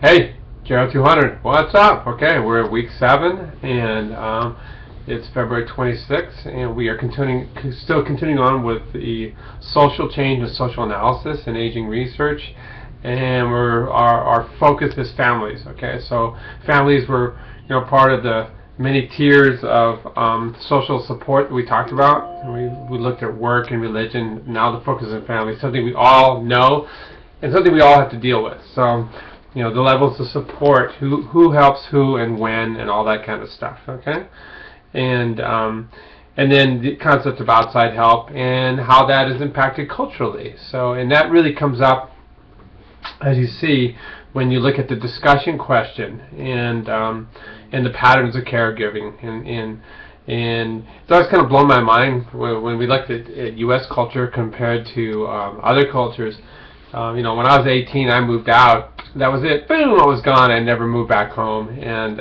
Hey, Gerald 200, what's up? Okay, we're at week 7, and it's February 26th, and we are still continuing on with the social change and social analysis and aging research, and our focus is families. Okay, so families were part of the many tiers of social support that we talked about. And we looked at work and religion. Now the focus is on family, something we all know and something we all have to deal with. So the levels of support, who helps who and when, and all that kind of stuff. Okay, and then the concept of outside help and how that is impacted culturally. So, and that really comes up, as you see, when you look at the discussion question and the patterns of caregiving, and it's always kind of blown my mind when we looked at U.S. culture compared to other cultures. When I was 18, I moved out. That was it. Boom! I was gone. I never moved back home. And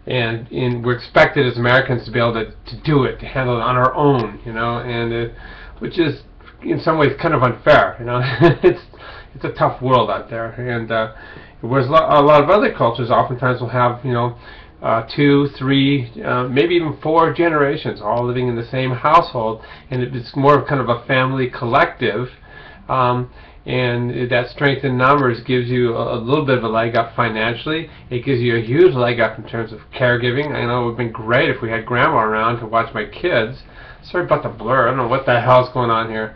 we're expected as Americans to be able to do it, to handle it on our own. Which is in some ways kind of unfair. It's a tough world out there. And whereas a lot of other cultures oftentimes will have 2, 3, maybe even 4 generations all living in the same household, and it's more of kind of a family collective. And that strength in numbers gives you a little bit of a leg up financially. It gives you a huge leg up in terms of caregiving. I know it would have been great if we had grandma around to watch my kids. Sorry about the blur. I don't know what the hell's going on here.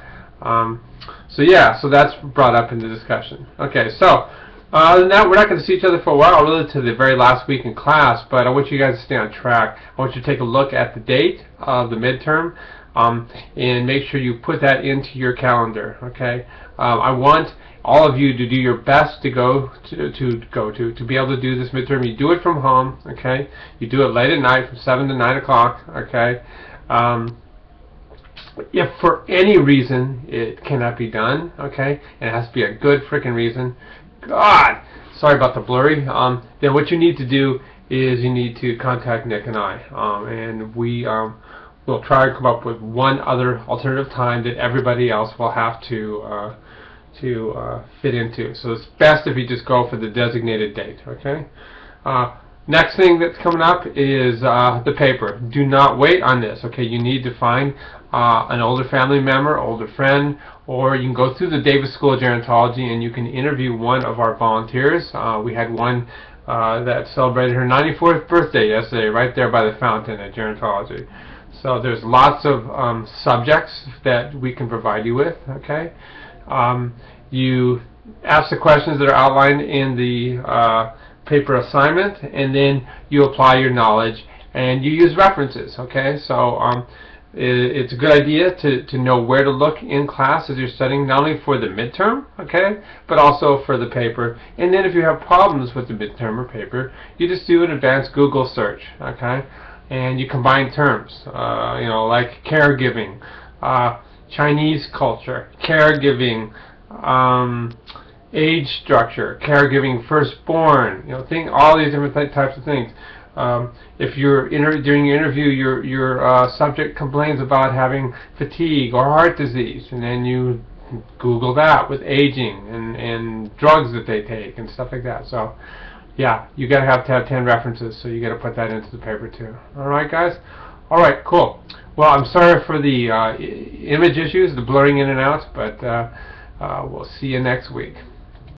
So that's brought up in the discussion. Okay, so other than that, we're not going to see each other for a while, really to the very last week in class, but I want you guys to stay on track. I want you to take a look at the date of the midterm, and make sure you put that into your calendar. Okay, I want all of you to do your best to be able to do this midterm. You do it from home. Okay, you do it late at night from 7 to 9 o'clock. Okay, if for any reason it cannot be done, okay, and it has to be a good freaking reason, God, sorry about the blurry, then what you need to do is you need to contact Nick and I, and we'll try to come up with one other alternative time that everybody else will have to fit into. So it's best if you just go for the designated date. Okay. Next thing that's coming up is the paper. Do not wait on this. Okay, you need to find an older family member, older friend, or you can go through the Davis School of Gerontology and you can interview one of our volunteers. We had one that celebrated her 94th birthday yesterday, right there by the fountain at Gerontology. So there's lots of subjects that we can provide you with. Okay, you ask the questions that are outlined in the paper assignment, and then you apply your knowledge and you use references. Okay, so it's a good idea to know where to look in class as you're studying, not only for the midterm, okay, but also for the paper. And then if you have problems with the midterm or paper, you just do an advanced Google search. Okay, and you combine terms, like caregiving, Chinese culture, caregiving, age structure, caregiving, firstborn, all these different types of things. If you're during your interview, your subject complains about having fatigue or heart disease, and then you Google that with aging and drugs that they take and stuff like that. So yeah, you gotta have 10 references, so you gotta put that into the paper too. Alright guys? Alright, cool. Well, I'm sorry for the image issues, the blurring in and out, but we'll see you next week.